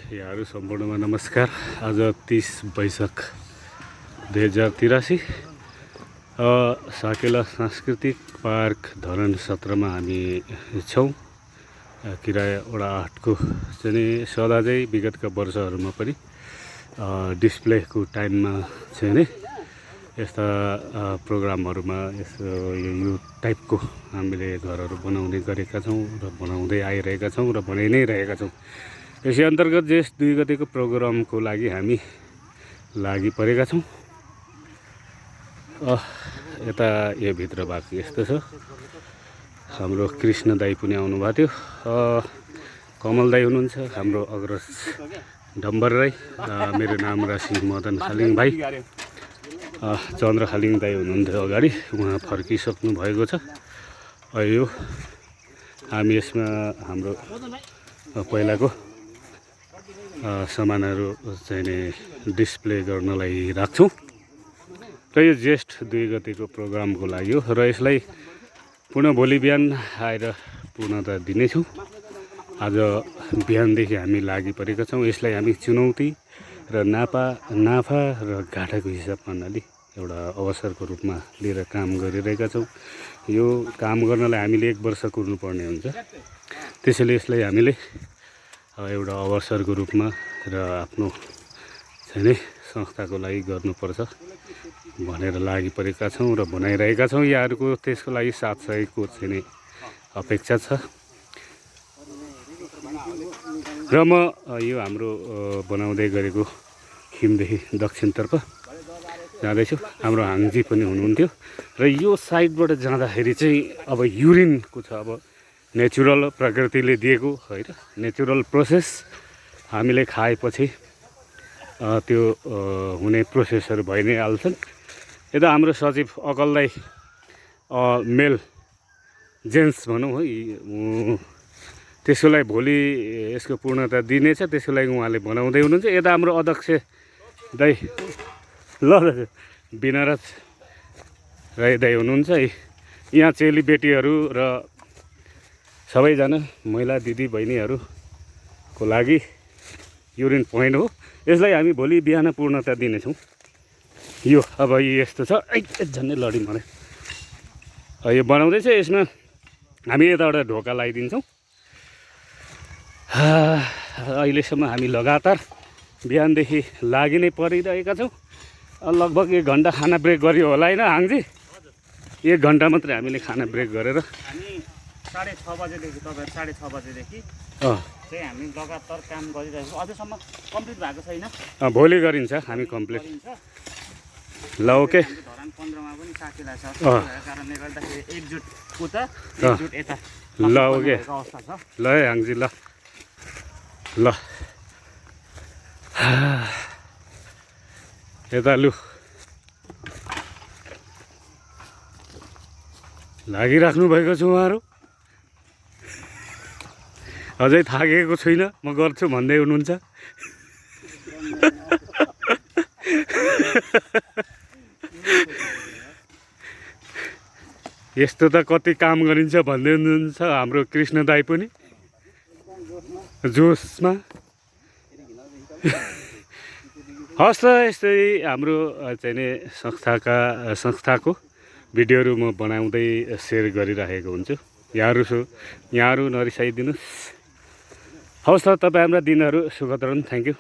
यहाँहरू सम्पूर्णमा नमस्कार। आज 30 वैशाख 2083 साकेला सांस्कृतिक पार्क धरान 17 मा हामी छौँ। किराया वडा 8 को चाहिँ सदा चाहिँ विगतका वर्षहरूमा पनि डिस्प्लेको टाइममा चाहिँ नि यस्ता प्रोग्रामहरूमा यो टाइपको हामीले घरहरू बनाउने गरेका छौँ र बनाउँदै आइरहेका छौँ र बनाइ नै रहेका छौँ। यसै अन्तर्गत जेठ 2 गतेको प्रोग्रामको लागि हामी लागि परेका छौँ। यता यो भित्र भएको यस्तो छ। हाम्रो कृष्ण दाई पनि आउनुभएको थियो। कमल दाई हुनुहुन्छ, हाम्रो अग्रज डम्बर राई, मेरो नाम राशि मदन खालिङ भाइ, चन्द्र खालिङ दाई हुनुहुन्थ्यो अगाडि, उहाँ फर्किसक्नु भएको छ। यो हामी यसमा हाम्रो पहिलाको सामानहरू चाहिँ नि डिस्प्ले गर्नलाई राख्छौँ र यो जेठ 2 गतेको प्रोग्रामको लागि हो र यसलाई पुनः भोलि बिहान आएर पूर्णता दिनेछौँ। आज बिहानदेखि हामी लागि परेका छौँ। यसलाई हामी चुनौती र नाफा र घाटाको हिसाब गर्नाले एउटा अवसरको रूपमा लिएर काम गरिरहेका छौँ। यो काम गर्नलाई हामीले 1 वर्ष कुर्नुपर्ने हुन्छ। त्यसैले यसलाई हामीले एउटा अवसरको रूपमा र आफ्नो चाहिँ नि संस्थाको लागि गर्नुपर्छ भनेर लागि परेका छौँ र बनाइरहेका छौँ। यहाँहरूको त्यसको लागि साथ सहयोगको चाहिँ नि अपेक्षा छ र म यो हाम्रो बनाउँदै गरेको खिमदेखि दक्षिणतर्फ जाँदैछु। हाम्रो हाङजी पनि हुनुहुन्थ्यो र यो साइडबाट जाँदाखेरि चाहिँ अब युरिनको छ। अब नेचुरल प्रकृतिले दिएको होइन, नेचुरल प्रोसेस हामीले खाएपछि त्यो हुने प्रोसेसहरू भइ नै हाल्छन्। यता हाम्रो सचिव अकललाई मेल जेन्ट्स भनौँ है, त्यसको लागि भोलि यसको पूर्णता दिनेछ। त्यसको लागि उहाँले बनाउँदै हुनुहुन्छ। यता हाम्रो अध्यक्ष दाई ल बिनाराज राई दाई हुनुहुन्छ। यहाँ चेलीबेटीहरू र सबैजना महिला दिदी बहिनीहरूको लागि युरिन पोइन्ट हो। यसलाई हामी भोलि बिहान पूर्णता दिनेछौँ। यो अब यस्तो छ, झन्डै लडी मरे यो बनाउँदैछ। यसमा हामी यताबाट ढोका लगाइदिन्छौँ। अहिलेसम्म हामी लगातार बिहानदेखि लागि नै परिरहेका छौँ। लगभग 1 घन्टा खाना ब्रेक गऱ्यो होला होइन हाङजी? 1 घन्टा मात्रै हामीले खाना ब्रेक गरेर 6:30 बजेदेखि तपाईँ 6:30 बजेदेखि चाहिँ हामी लगातार काम गरिरहेको छौँ। अझैसम्म कम्प्लिट भएको छैन। भोलि गरिन्छ हामी कम्प्लिट। ल ओके। धरान 15 मा पनि साकेला छ। त्यसै कारणले गर्दाखेरि एकजुट उता एकजुट यता ल ओके अवस्था छ। ल है हाङजी ल ल यता लु लागिराख्नु भएको छ उहाँहरू। अझै थाकेको छुइनँ म गर्छु भन्दै हुनुहुन्छ। यस्तो त कति काम गरिन्छ भन्दै हुनुहुन्छ हाम्रो कृष्ण दाई पनि जोसमा। हस् त यस्तै हाम्रो चाहिँ नि संस्थाको भिडियोहरू म बनाउँदै सेयर गरिराखेको हुन्छु। यहाँहरू नरिसाइदिनुहोस्। हवस् त तपाईँ हाम्रा दिनहरू सुखद रहन्। Thank you.